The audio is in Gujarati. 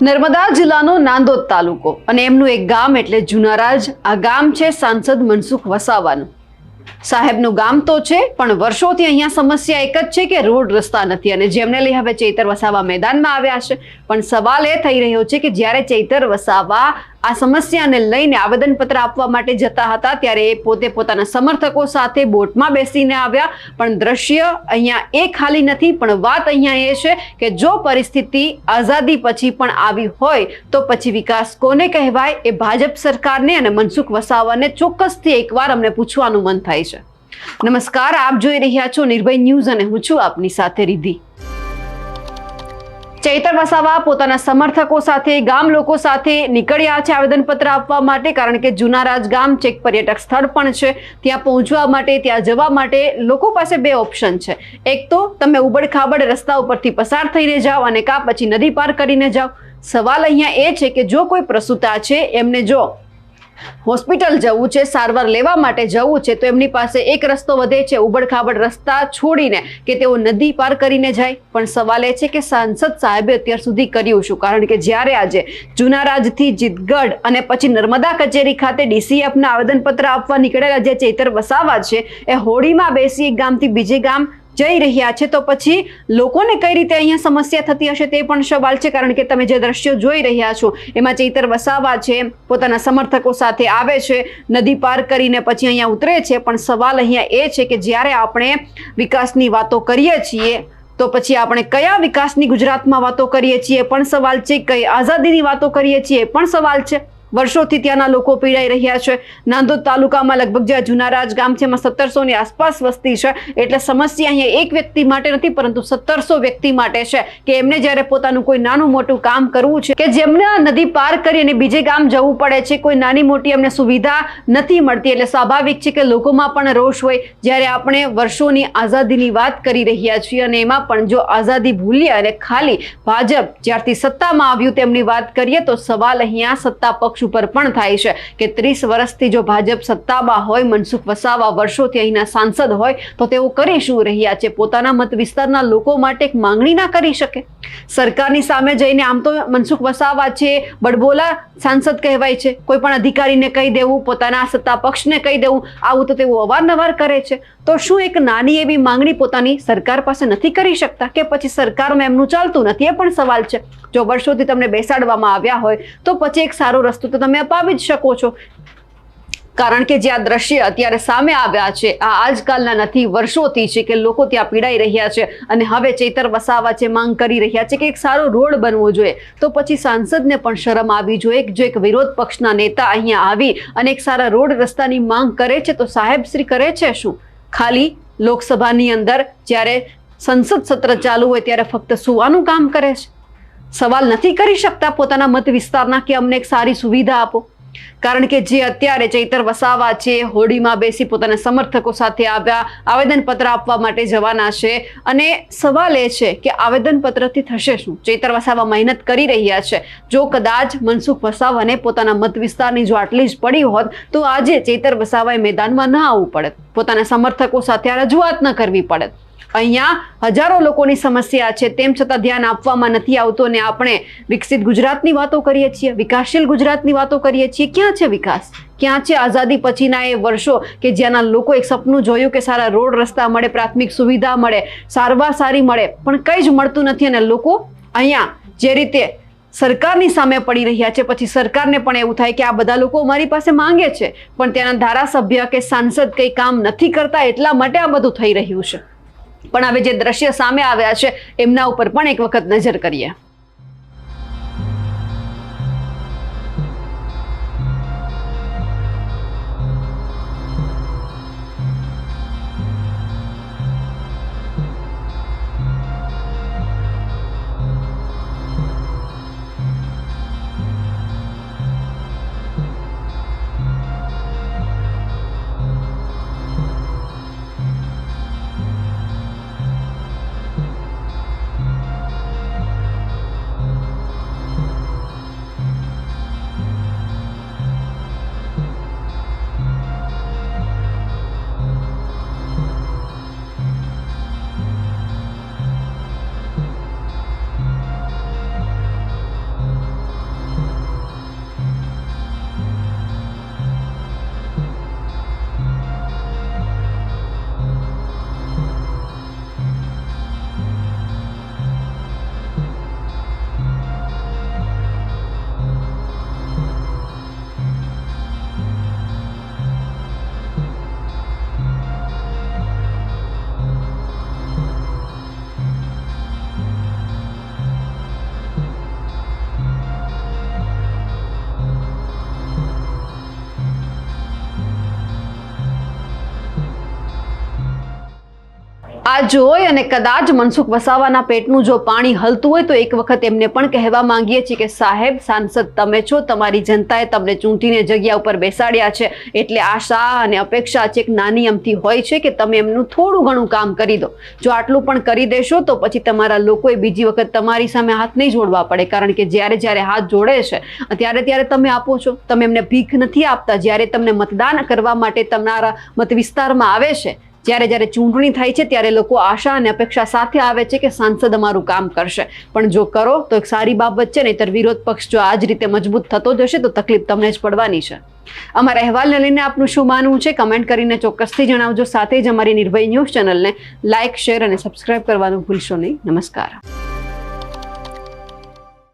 નર્મદા જિલ્લાનો નાંદોદ તાલુકો અને એમનું એક ગામ એટલે જુનારાજ. આ ગામ છે સાંસદ મનસુખ વસાવાનું. સાહેબનું ગામ તો છે, પણ વર્ષોથી અહીંયા સમસ્યા એક જ છે કે રોડ રસ્તા નથી, અને જેમને લઈ હવે ચૈતર વસાવા મેદાનમાં આવ્યા છે. પણ સવાલ એ થઈ રહ્યો છે કે જ્યારે ચૈતર વસાવા આ સમસ્યાને લઈને આવેદનપત્ર આપવા માટે જતા હતા ત્યારે એ પોતે પોતાના સમર્થકો સાથે બોટમાં બેસીને આવ્યા. પણ દ્રશ્ય અહીંયા એ ખાલી નથી, પણ વાત અહીંયા એ છે કે જો પરિસ્થિતિ આઝાદી પછી પણ આવી હોય તો પછી વિકાસ કોને કહેવાય? એ ભાજપ સરકારને અને મનસુખ વસાવાને ચોક્કસથી એકવાર અમને પૂછવાનું મન થાય છે. નમસ્કાર, આપ જોઈ રહ્યા છો નિર્ભય ન્યૂઝ અને હું છું આપની સાથે રિદ્ધિ. ચૈતર વસાવા પોતાના સમર્થકો સાથે ગામ લોકો સાથે નીકળ્યા છે આવેદનપત્ર આપવા માટે, કારણ કે જુનારાજ ગામ છે એક પર્યટક સ્થળ પણ છે. ત્યાં પહોંચવા માટે, ત્યાં જવા માટે લોકો પાસે બે ઓપ્શન છે. એક તો તમે ઉબડખાબડ રસ્તા ઉપરથી પસાર થઈને જાઓ અને કાં પછી નદી પાર કરીને જાઓ. સવાલ અહીંયા એ છે કે જો કોઈ પ્રસૂતા છે, એમને જો હોસ્પિટલ જવું છે, સારવાર લેવા માટે જવું છે, તો એમની પાસે એક રસ્તો વધે છે ઉબડખાબડ રસ્તા છોડીને કે તેઓ નદી પાર કરીને જાય. પણ સવાલ એ છે કે સાંસદ સાહેબે અત્યાર સુધી કર્યું શું? કારણ કે જ્યારે આજે જુનારાજથી જીતગઢ અને પછી નર્મદા કચેરી ખાતે ડીસીએફના આવેદનપત્ર આપવા નીકળેલા જે ચૈતર વસાવા છે, એ હોડીમાં બેસી એક ગામથી બીજે ગામ જઈ રહ્યા છે, તો પછી લોકોને કઈ રીતે અહીંયા સમસ્યા થતી હશે તે પણ સવાલ છે. કારણ કે તમે જે દ્રશ્યો જોઈ રહ્યા છો એમાં ચૈતર વસાવા છે પોતાના સમર્થકો સાથે આવે છે, નદી પાર કરીને પછી અહીંયા ઉતરે છે. પણ સવાલ અહીંયા એ છે કે જ્યારે આપણે વિકાસની વાતો કરીએ છીએ તો પછી આપણે કયા વિકાસની ગુજરાતમાં વાતો કરીએ છીએ પણ સવાલ છે, કઈ આઝાદીની વાતો કરીએ છીએ પણ સવાલ છે. વર્ષોથી ત્યાંના લોકો પીડાઈ રહ્યા છે. નાંદોદ તાલુકામાં લગભગ જે જુનારાજ ગામ છે એમાં 1700ની આસપાસ વસ્તી છે. એટલે સમસ્યા અહીંયા એક વ્યક્તિ માટે નથી, પરંતુ 1700 વ્યક્તિ માટે છે કે એમને જ્યારે પોતાનું કોઈ નાનું મોટું કામ કરવું છે, કે જેમને નદી પાર કરી અને બીજે ગામ જવું પડે છે, કોઈ નાની મોટી એમને સુવિધા નથી મળતી. એટલે સ્વાભાવિક છે કે લોકોમાં પણ રોષ હોય. જ્યારે આપણે વર્ષોની આઝાદીની વાત કરી રહ્યા છીએ અને એમાં પણ જો આઝાદી ભૂલીએ અને ખાલી ભાજપ જ્યારથી સત્તામાં આવ્યું તેમની વાત કરીએ તો સવાલ અહીંયા સત્તા પક્ષ ઉપર પણ થાય છે કે 30 વર્ષથી જો ભાજપ સત્તામાં હોય, મનસુખ વસાવા વર્ષોથી અહીંના સાંસદ હોય, તો તેઓ કરી શું રહ્યા છે? પોતાના મત વિસ્તારના લોકો માટે એક માંગણી ના કરી શકે? સરકારની સામે જઈને આમ તો મનસુખ વસાવા છે બડબોલા સાંસદ કહેવાય છે. કોઈ પણ અધિકારીને કહી દેવું, પોતાના સત્તા પક્ષને કહી દેવું, આવું તો તેઓ અવારનવાર કરે છે. તો શું એક નાની એવી માંગણી પોતાની સરકાર પાસે નથી કરી શકતા? કે પછી સરકારમાં એમનું ચાલતું નથી? એ પણ સવાલ છે. જો વર્ષોથી તમને બેસાડવામાં આવ્યા હોય તો પછી એક સારો રસ્તો તો તમે અપાવી જ શકો છો. કારણ કે જે આ દ્રશ્ય અત્યારે સામે આવ્યા છે આ આજકાલના નથી, વર્ષોથી છે કે લોકો ત્યાં પીડાઈ રહ્યા છે. અને હવે ચૈતર વસાવા છે માંગ કરી રહ્યા છે કે એક સારો રોડ બનવો જોઈએ. તો પછી સાંસદને પણ શરમ આવી જોઈએ. જો એક વિરોધ પક્ષના નેતા અહીંયા આવી અને એક સારા રોડ રસ્તાની માંગ કરે છે તો સાહેબ શ્રી કરે છે શું? ખાલી લોકસભાની અંદર જ્યારે સંસદ સત્ર ચાલુ હોય ત્યારે ફક્ત સુવાનું કામ કરે છે. સવાલ નથી કરી શકતા પોતાના મત વિસ્તારના કે અમને એક સારી સુવિધા આપો? કારણ કે જે અત્યારે ચૈતર વસાવા છે હોડીમાં બેસી પોતાના સમર્થકો સાથે આવ્યા, આવેદનપત્ર આપવા માટે જવાના છે. અને સવાલ એ છે કે આવેદનપત્રથી થશે શું? ચૈતર વસાવા મહેનત કરી રહ્યા છે. જો કદાચ મનસુખ વસાવાને પોતાના મત વિસ્તારની જો આટલી જ પડી હોત તો આજે ચૈતર વસાવાએ મેદાનમાં ન આવવું પડત, પોતાના સમર્થકો સાથે આ રજૂઆત ન કરવી પડત. અહીંયા હજારો લોકોની સમસ્યા છે, તેમ છતાં ધ્યાન આપવામાં નથી આવતું અને આપણે વિકસિત ગુજરાતની વાતો કરીએ છીએ, વિકાસશીલ ગુજરાતની વાતો કરીએ છીએ. ક્યાં છે વિકાસ? ક્યાં છે આઝાદી પછીના એ વર્ષો કે જ્યાંના લોકો એક સપનું જોયું કે સારા રોડ રસ્તા મળે, પ્રાથમિક સુવિધા મળે, સારવાર સારી મળે, પણ કંઈ જ મળતું નથી. અને લોકો અહીંયા જે રીતે સરકારની સામે પડી રહ્યા છે, પછી સરકારને પણ એવું થાય કે આ બધા લોકો મારી પાસે માંગે છે પણ ત્યાંના ધારાસભ્ય કે સાંસદ કંઈ કામ નથી કરતા, એટલા માટે આ બધું થઈ રહ્યું છે. પણ હવે જે દ્રશ્ય સામે આવ્યા છે એમના ઉપર પણ એક વખત નજર કરીએ. આ જોઈ અને કદાચ મનસુખ વસાવાના પેટનું જો પાણી હલતું હોય તો એક વખત એમને પણ કહેવા માંગીએ છીએ કે સાહેબ, સાંસદ તમે છો, તમારી જનતાએ તમને ચૂંટીને જગ્યા ઉપર બેસાડ્યા છે, એટલે આશા અને અપેક્ષા છે એક નાની અમથી હોય છે કે તમે એમનું થોડું ઘણું કામ કરી દો. જો આટલું પણ કરી દેશો તો પછી તમારા લોકોએ બીજી વખત તમારી સામે હાથ નહીં જોડવા પડે, કારણ કે જ્યારે હાથ જોડે છે ત્યારે તમે આપો છો. તમે એમને ભીખ નથી આપતા. જ્યારે તમને મતદાન કરવા માટે તમારા મત વિસ્તારમાં આવે છે, જ્યારે ચૂંટણી થાય છે ત્યારે લોકો આશા અને અપેક્ષા સાથે આવે છે કે સાંસદ અમારું કામ કરશે. પણ જો કરો તો એક સારી બાબત છે, નહીંતર વિરોધ પક્ષ જો આ જ રીતે મજબૂત થતો જશે તો તકલીફ તમને જ પડવાની છે. અમારા અહેવાલને લઈને આપનું શું માનવું છે કમેન્ટ કરીને ચોક્કસથી જણાવજો. સાથે જ અમારી નિર્ભય ન્યૂઝ ચેનલને લાઇક, શેર અને સબસ્ક્રાઇબ કરવાનું ભૂલશો નહીં. નમસ્કાર.